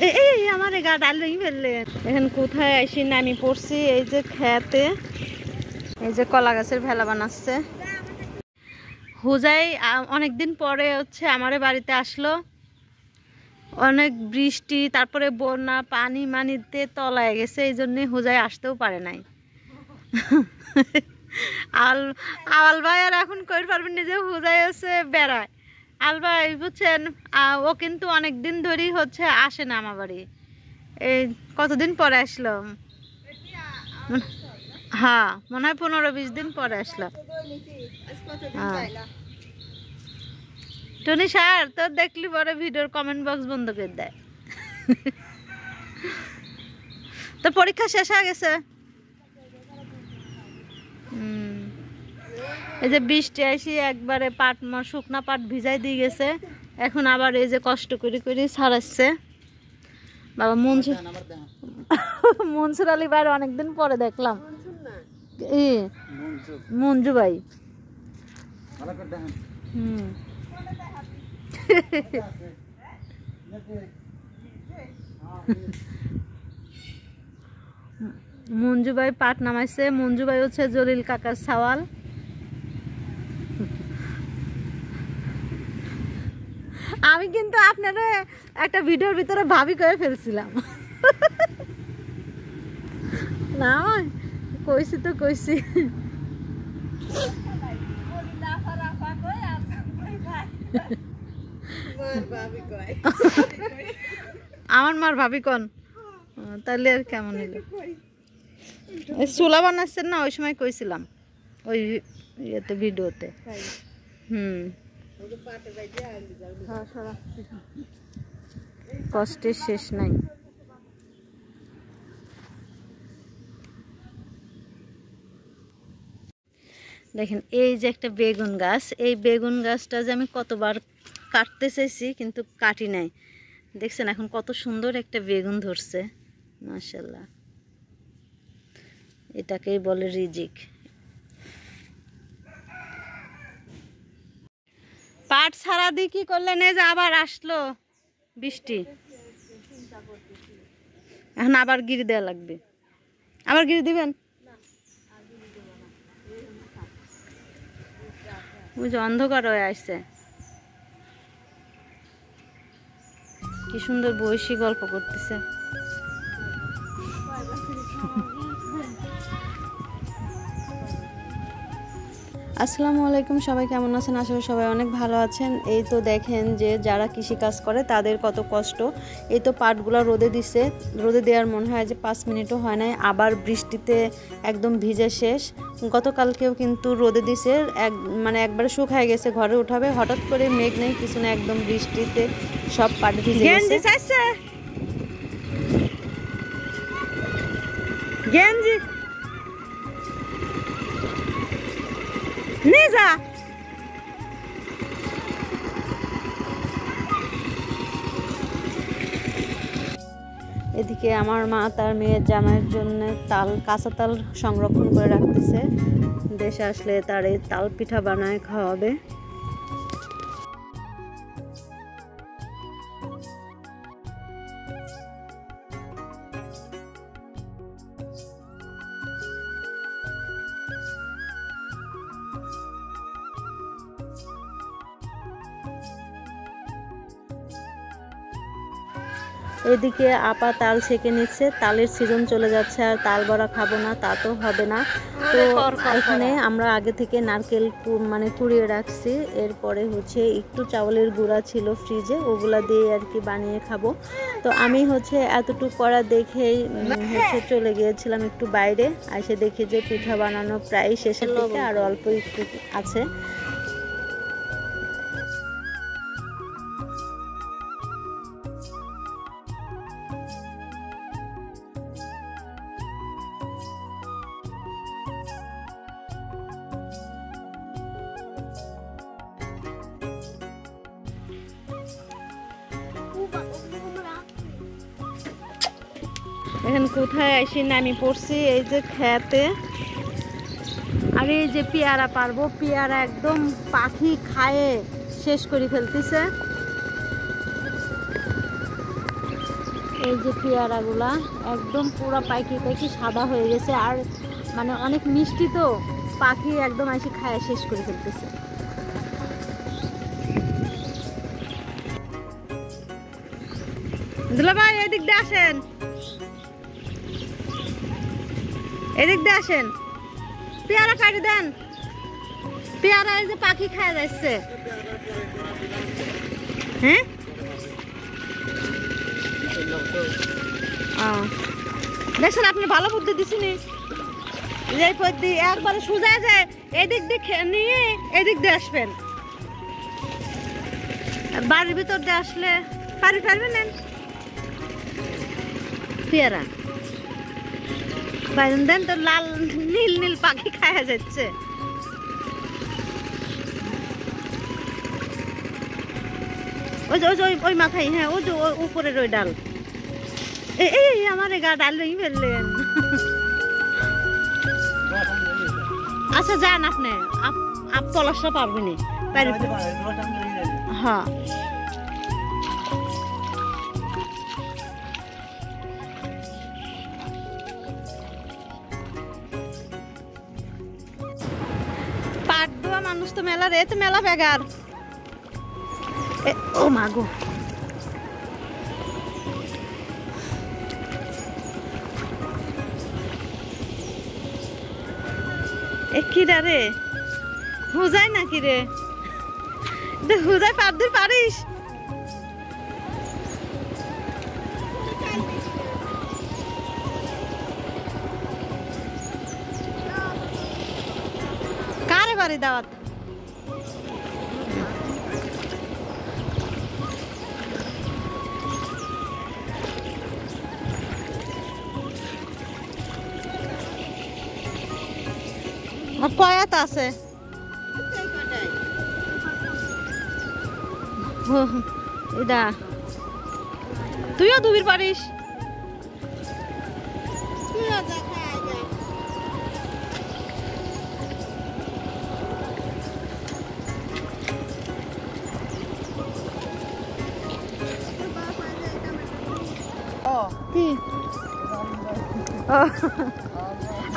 এই আমার গা ডালই ফেললে। এখন কোথায় আসি নামি পড়ছি, এই যে খেতে এই যে কলা গাছের ভেলা বানাচ্ছে। হুজাই অনেকদিন পরে হচ্ছে আমারে বাড়িতে আসলো। অনেক বৃষ্টি, তারপরে বন্যা, পানি মানিতে তলায় গেছে, এই জন্যে হুজাই আসতেও পারে নাই। আল ভাই আর এখন কই পারবেন নিজে, হুজাই হচ্ছে বেড়ায়। আল ভাই বুঝছেন, ও কিন্তু অনেকদিন ধরেই হচ্ছে আসে না আমার বাড়ি। এই কতদিন পরে আসলো, হ্যাঁ মনে হয় 15-20 দিন পরে আসলো। টনি স্যার তোর দেখলি পরে ভিডিওর কমেন্ট বক্স বন্ধ করে দেয়। তো পরীক্ষা শেষ হয়ে গেছে। এই যে বৃষ্টি আসি একবারে পাট শুকনা পাট ভিজাই দিয়ে গেছে। এখন আবার এই যে কষ্ট করে করে ছাড়াচ্ছে। বাবা মনসুর আলী ভাই অনেকদিন পরে দেখলাম। মঞ্জু ভাই মঞ্জু ভাই পাট নামাইছে। মঞ্জু ভাই হচ্ছে জলিল কাকার সাওয়াল। আমি কিন্তু আপনারা একটা ভিডিওর ভিতরে ভাবি করে ফেলছিলাম। না কইছি তো কইছি। আমার মার ভাবি কোন, তাহলে আর কেমন হলো। চুলা বানাচ্ছেন না, ওই সময় কইছিলাম ওই ইয়েতে ভিডিওতে। কষ্টের শেষ নাই। দেখেন এই যে একটা বেগুন গাছ, এই বেগুন গাছটা যে আমি কতবার কাটতে চাইছি কিন্তু কাটি নাই। দেখছেন এখন কত সুন্দর একটা বেগুন ধরছে, মাশাআল্লাহ। এটাকেই বলে রিজিক। পাট ছাড়া দিয়ে কি করলেন? এই যে আবার আসলো বৃষ্টি, এখন আবার গিরি দেওয়া লাগবে। আবার গিরি দিবেন? ওই যে অন্ধকার হয়ে আসছে। কি সুন্দর বৈশী গল্প করতেছে। আসসালামু আলাইকুম, সবাই কেমন আছেন? আশা করি সবাই অনেক ভালো আছেন। এই তো দেখেন যে যারা কৃষিকাজ করে তাদের কত কষ্ট। এই তো পাটগুলো রোদে দিছে, রোদে দেওয়ার মনে হয় যে 5 মিনিটও হয় নাই, আবার বৃষ্টিতে একদম ভিজে শেষ। গতকালকেও কিন্তু রোদে দিছে, মানে একবারে শুকায় গেছে, ঘরে উঠাবে, হঠাৎ করে মেঘ নেই কিছু না, একদম বৃষ্টিতে সব পাট ভিজে গেছে। গেঞ্জি নিজা এদিকে আমার মা তার মেয়ের জামাইয়ের জন্য কাঁচা তাল সংরক্ষণ করে রাখতেছে। দেশে আসলে তার এই তাল পিঠা বানায় খাওয়াবে। এদিকে আপা তাল ছেঁকে নিচ্ছে, তালের সিজন চলে যাচ্ছে, আর তাল বড়া খাবো না তা তো হবে না। তো এখানে আমরা আগে থেকে নারকেল মানে কুড়িয়ে রাখছি, এরপরে হচ্ছে একটু চাউলের গুঁড়া ছিল ফ্রিজে, ওগুলা দিয়ে আর কি বানিয়ে খাবো। তো আমি হচ্ছে এতটুকু করা দেখেই হচ্ছে চলে গিয়েছিলাম একটু বাইরে, এসে দেখি যে পিঠা বানানো প্রায় শেষের দিকে, আর অল্প একটু আছে। এখন কোথায় আসি নামি পড়ছি, এই যে খেতে। আর এই যে পেয়ারা পারবো, পেয়ারা একদম পাখি খায়ে শেষ করে ফেলতেছে। এই যে পেয়ারাগুলা একদম পুরো পাইকি পাইকি সাদা হয়ে গেছে, আর মানে অনেক মিষ্টি তো পাখি একদম এসে খায় শেষ করে ফেলতেছে। দুলা ভাই এদিক দিয়ে আসেন, এদিক দিয়ে আসেন, পেয়ারা কাটি দেন। পেয়ারা এই যে পাখি খায় যাচ্ছে। হ্যাঁ দেখছেন, আপনি ভালো বুদ্ধি দিচ্ছেন। এই পদ্ধতি একবারে সোজা যায়, এদিক দিয়ে নিয়ে এদিক দিয়ে আসবেন। বাড়ির ভিতর দিয়ে আসলে পারবেন না পেয়ারা বাইরেন দেন তো, লাল নীল নীল পাখি খায়া যাচ্ছে। ওই যে ওই মাথায়, হ্যাঁ ওই যে উপরের ওই ডাল। এই আমার গা ডাল ভেঙে ফেললেন। আচ্ছা যান, আপনি তলাশটা পারবেন। হ্যাঁ পাট দেওয়া মানুষ তো মেলা রে, তো মেলা বেগার। ও মাগো, কিরা রে হুজাই নাকি রে? হুজাই পারদুর পারিস? কারে বাড়ি দাওয়াত? কয়াত আছে এটা, তুইও দুবির পারিস? কি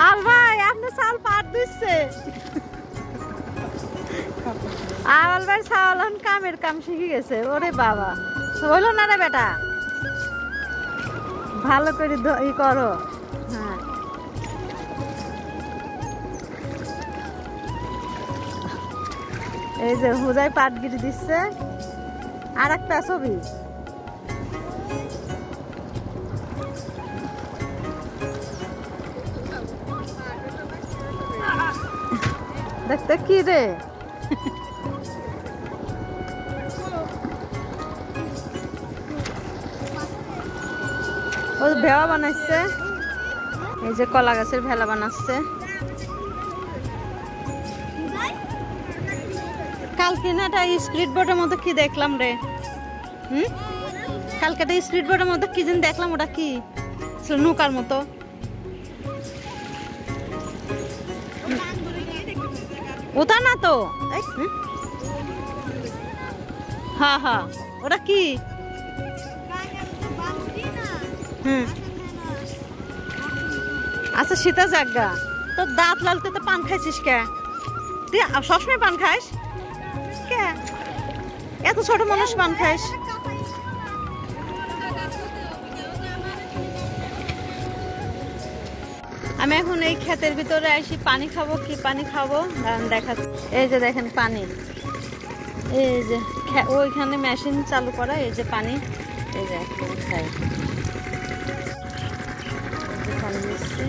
আল ভাই আপনি চাল পাট দিচ্ছে? আল ভাই চাল কামের কাম শিখে গেছে। ওরে বাবা, হইল না রে বেটা, ভালো করে ই করো। হ্যাঁ এই যে হুজাই পাটগিরি দিচ্ছে। আর একটা ছবি দেখতে কি রে? ও ভেলা বানাইছে, এই যে কলা গাছের ভেলা বানাচ্ছে। কালকে না একটা স্পিড বোটের মতো কি দেখলাম রে? কালকে একটা স্পিড বোটের মতো কি যেন দেখলাম, ওটা কি নৌকার মতো? ওটা না তো, হ্যাঁ হ্যাঁ ওটা কি? আচ্ছা সীতা জাগা, তোর দাঁত লালতে তো পান খাইছিস কে? তুই সবসময় পান খাইস কে? এত ছোট মানুষ পান খাইস? আমি এখন এই ক্ষেতের ভিতরে আসি, পানি খাবো। কি পানি খাবো দেখাচ্ছি। এই যে দেখেন পানি, এই যে ওইখানে মেশিন চালু করা, এই যে পানি, এই যে খাই পানি দিচ্ছি।